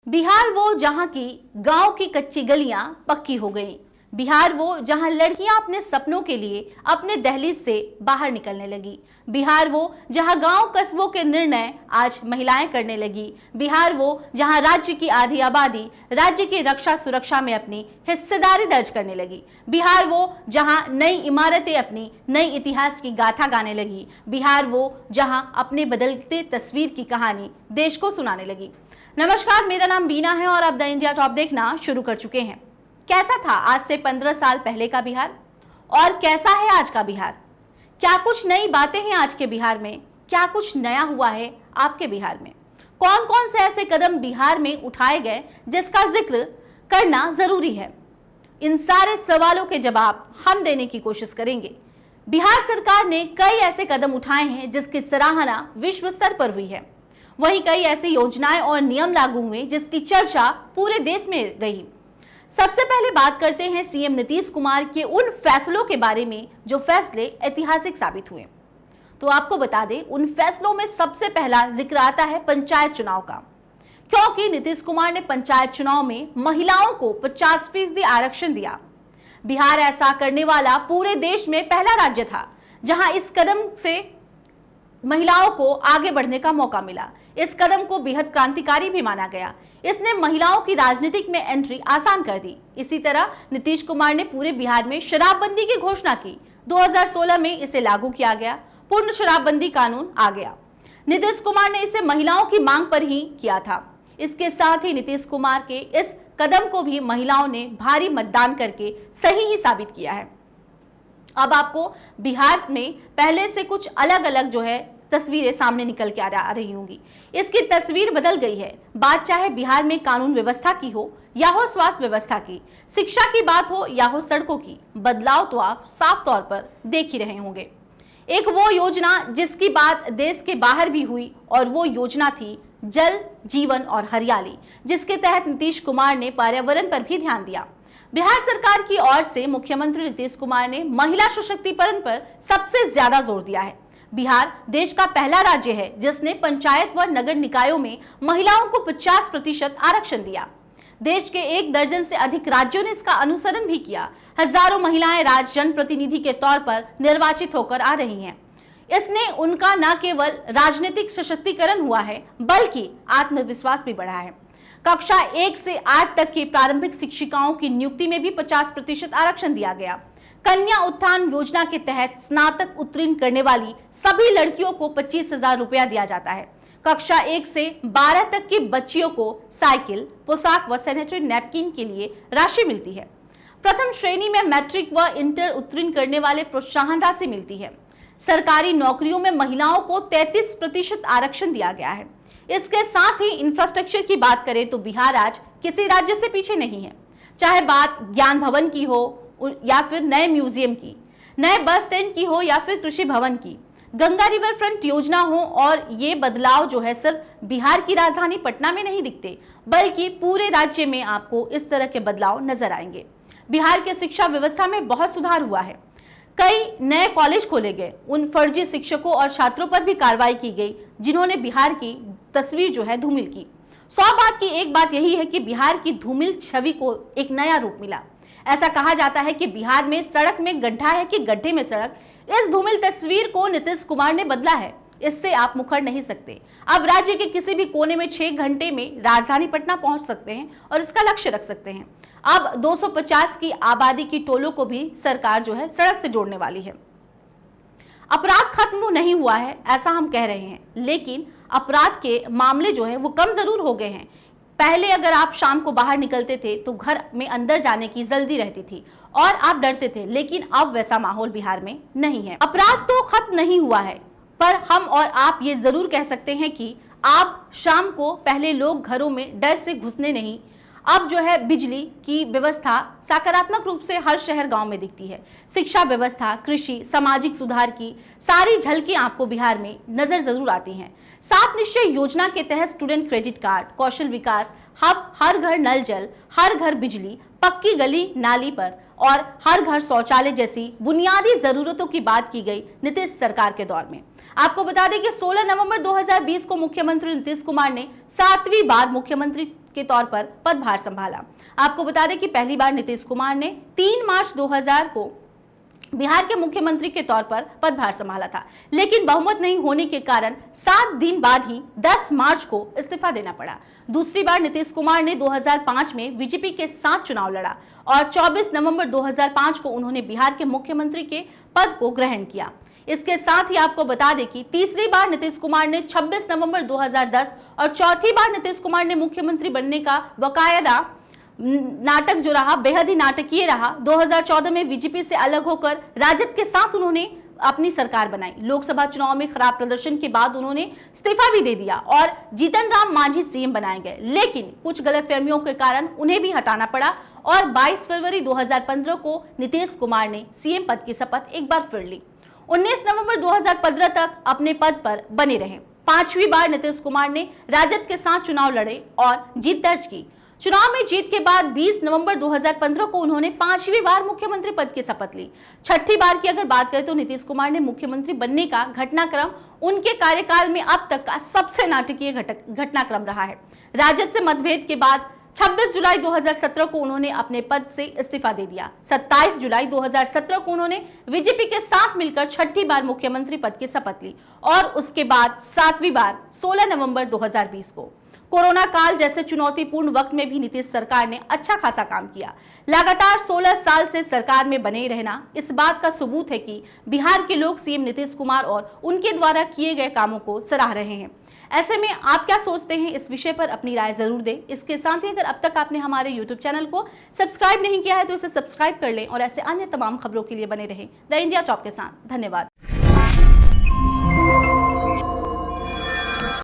बिहार वो जहां की गांव की कच्ची गलियां पक्की हो गईं। बिहार वो जहां लड़कियां अपने सपनों के लिए अपने दहलीज से बाहर निकलने लगी। बिहार वो जहां गांव कस्बों के निर्णय आज महिलाएं करने लगी। बिहार वो जहां राज्य की आधी आबादी राज्य की रक्षा सुरक्षा में अपनी हिस्सेदारी दर्ज करने लगी। बिहार वो जहां नई इमारतें अपनी नई इतिहास की गाथा गाने लगी। बिहार वो जहां अपने बदलते तस्वीर की कहानी देश को सुनाने लगी। नमस्कार, मेरा नाम बीना है और आप द इंडिया टॉप देखना शुरू कर चुके हैं। कैसा था आज से 15 साल पहले का बिहार और कैसा है आज का बिहार? क्या कुछ नई बातें हैं आज के बिहार में? क्या कुछ नया हुआ है आपके बिहार में? कौन कौन से ऐसे कदम बिहार में उठाए गए जिसका जिक्र करना जरूरी है? इन सारे सवालों के जवाब हम देने की कोशिश करेंगे। बिहार सरकार ने कई ऐसे कदम उठाए हैं जिसकी सराहना विश्व स्तर पर हुई है। वहीं कई ऐसी योजनाएं और नियम लागू हुए जिसकी चर्चा पूरे देश में रही। सबसे पहले बात करते हैं सीएम नीतीश कुमार के उन फैसलों के बारे में जो फैसले ऐतिहासिक साबित हुए। तो आपको बता दें, उन फैसलों में सबसे पहला जिक्र आता है पंचायत चुनाव का, क्योंकि नीतीश कुमार ने पंचायत चुनाव में महिलाओं को 50% आरक्षण दिया। बिहार ऐसा करने वाला पूरे देश में पहला राज्य था जहां इस कदम से महिलाओं को आगे बढ़ने का मौका मिला। इस कदम को बेहद क्रांतिकारी भी माना गया। इसने महिलाओं की राजनीतिक में एंट्री आसान कर दी। इसी तरह नीतीश कुमार ने पूरे बिहार में शराबबंदी की घोषणा की। 2016 में इसे लागू किया गया। पूर्ण शराबबंदी कानून आ गया। नीतीश कुमार ने इसे महिलाओं की मांग पर ही किया था। इसके साथ ही नीतीश कुमार के इस कदम को भी महिलाओं ने भारी मतदान करके सही ही साबित किया है। अब आपको बिहार में पहले से कुछ अलग अलग जो है तस्वीरें सामने निकल के आ रही होंगी। इसकी तस्वीर बदल गई है। बात चाहे बिहार में कानून व्यवस्था की हो या हो स्वास्थ्य व्यवस्था की, शिक्षा की बात हो या हो सड़कों की, बदलाव तो आप साफ तौर पर देख ही रहे होंगे। एक वो योजना जिसकी बात देश के बाहर भी हुई और वो योजना थी जल जीवन और हरियाली, जिसके तहत नीतीश कुमार ने पर्यावरण पर भी ध्यान दिया। बिहार सरकार की ओर से मुख्यमंत्री नीतीश कुमार ने महिला सशक्तिकरण पर सबसे ज्यादा जोर दिया है। बिहार देश का पहला राज्य है जिसने पंचायत व नगर निकायों में महिलाओं को 50% आरक्षण दिया। देश के 1 दर्जन से अधिक राज्यों ने इसका अनुसरण भी किया। हजारों महिलाएं राज्य जनप्रतिनिधि के तौर पर निर्वाचित होकर आ रही हैं। इसने उनका न केवल राजनीतिक सशक्तिकरण हुआ है बल्कि आत्मविश्वास भी बढ़ा है। कक्षा 1 से 8 तक की प्रारंभिक शिक्षिकाओं की नियुक्ति में भी 50% आरक्षण दिया गया। कन्या उत्थान योजना के तहत स्नातक उत्तीर्ण करने वाली सभी लड़कियों को 25,000 रुपया दिया जाता है। कक्षा 1 से 12 तक की बच्चियों को साइकिल, पोशाक व सैनिटरी नैपकिन के लिए राशि मिलती है। प्रथम श्रेणी में मैट्रिक व इंटर उत्तीर्ण करने वाले प्रोत्साहन राशि मिलती है। सरकारी नौकरियों में महिलाओं को 33% आरक्षण दिया गया है। इसके साथ ही इंफ्रास्ट्रक्चर की बात करें तो बिहार आज किसी राज्य से पीछे नहीं है। चाहे बात ज्ञान भवन की हो या फिर नए म्यूजियम की, नए बस स्टैंड की हो या फिर कृषि भवन की, गंगा रिवर फ्रंट योजना हो, और ये बदलाव जो है सिर्फ बिहार की राजधानी पटना में नहीं दिखते बल्कि पूरे राज्य में आपको इस तरह के बदलाव नजर आएंगे। बिहार के शिक्षा व्यवस्था में बहुत सुधार हुआ है। कई नए कॉलेज खोले गए। उन फर्जी शिक्षकों और छात्रों पर भी कार्रवाई की गई जिन्होंने बिहार की तस्वीर जो है धूमिल की। 100 बात की एक बात यही है कि बिहार की धूमिल छवि को एक नया रूप मिला। ऐसा कहा जाता है कि बिहार में सड़क में गड्ढा है कि गड्ढे में सड़क। इस धूमिल तस्वीर को नीतीश कुमार ने बदला है। इससे आप मुकर नहीं सकते। अब राज्य के किसी भी कोने में 6 घंटे में राजधानी पटना पहुंच सकते हैं और इसका लक्ष्य रख सकते हैं। अब 250 की आबादी की टोलों को भी सरकार जो है सड़क से जोड़ने वाली है। अपराध खत्म नहीं हुआ है ऐसा हम कह रहे हैं, लेकिन अपराध के मामले जो है वो कम जरूर हो गए हैं। पहले अगर आप शाम को बाहर निकलते थे तो घर में अंदर जाने की जल्दी रहती थी और आप डरते थे, लेकिन अब वैसा माहौल बिहार में नहीं है। अपराध तो खत्म नहीं हुआ है, पर हम और आप ये जरूर कह सकते हैं कि आप शाम को पहले लोग घरों में डर से घुसने नहीं। अब जो है बिजली की व्यवस्था सकारात्मक रूप से हर शहर गांव में दिखती है। शिक्षा व्यवस्था, कृषि, सामाजिक सुधार की सारी झलकियां आपको बिहार में नजर जरूर आती हैं। 7 निश्चय योजना के तहत स्टूडेंट क्रेडिट कार्ड, कौशल विकास हब, हर घर नल जल, हर घर बिजली, पक्की गली नाली पर और हर घर शौचालय जैसी बुनियादी जरूरतों की बात की गई नीतीश सरकार के दौर में। आपको बता दें कि 16 नवंबर 2020 को मुख्यमंत्री नीतीश कुमार ने 7वीं बार मुख्यमंत्री के तौर पर पदभार संभाला। आपको बता दें कि पहली बार नीतीश कुमार ने 3 मार्च 2000 को बिहार के मुख्यमंत्री के तौर पर पदभार संभाला था, लेकिन बहुमत नहीं होने के कारण 7 दिन बाद ही 10 मार्च को इस्तीफा देना पड़ा। दूसरी बार नीतीश कुमार ने 2005 में बीजेपी के साथ चुनाव लड़ा और 24 नवंबर 2005 को उन्होंने बिहार के मुख्यमंत्री के पद को ग्रहण किया। इसके साथ ही आपको बता दें कि तीसरी बार नीतीश कुमार ने 26 नवंबर 2010 और चौथी बार नीतीश कुमार ने मुख्यमंत्री बनने का बकायदा नाटक जो रहा बेहद ही नाटकीय रहा। 2014 में बीजेपी से अलग होकर राजद के साथ उन्होंने अपनी सरकार बनाई। लोकसभा चुनाव में खराब प्रदर्शन के बाद उन्होंने इस्तीफा भी दे दिया और जीतन राम मांझी सीएम बनाए गए, लेकिन कुछ गलतफहमियों के कारण उन्हें भी हटाना पड़ा और 22 फरवरी 2015 को नीतीश कुमार ने सीएम पद की शपथ एक बार फिर ली। 19 नवंबर 2015 तक अपने पद पर बने रहे। 5वीं बार नीतीश कुमार ने राजद के साथ चुनाव लड़े और जीत दर्ज की। चुनाव में जीत के बाद 20 नवंबर 2015 को उन्होंने 5वीं बार मुख्यमंत्री पद की शपथ ली। 6ठी बार की अगर बात करें तो नीतीश कुमार ने मुख्यमंत्री बनने का घटनाक्रम उनके कार्यकाल में अब तक का सबसे नाटकीय घटनाक्रम रहा है। राजद से मतभेद के बाद 26 जुलाई 2017 को उन्होंने अपने पद से इस्तीफा दे दिया। 27 जुलाई 2017 को उन्होंने बीजेपी के साथ मिलकर 6ठी बार मुख्यमंत्री पद की शपथ ली और उसके बाद 7वीं बार 16 नवंबर 2020 को। कोरोना काल जैसे चुनौतीपूर्ण वक्त में भी नीतीश सरकार ने अच्छा खासा काम किया। लगातार 16 साल से सरकार में बने रहना इस बात का सबूत है कि बिहार के लोग सीएम नीतीश कुमार और उनके द्वारा किए गए कामों को सराह रहे हैं। ऐसे में आप क्या सोचते हैं, इस विषय पर अपनी राय जरूर दें। इसके साथ ही अगर अब तक आपने हमारे YouTube चैनल को सब्सक्राइब नहीं किया है तो इसे सब्सक्राइब कर लें और ऐसे अन्य तमाम खबरों के लिए बने रहें द इंडिया टॉप के साथ। धन्यवाद।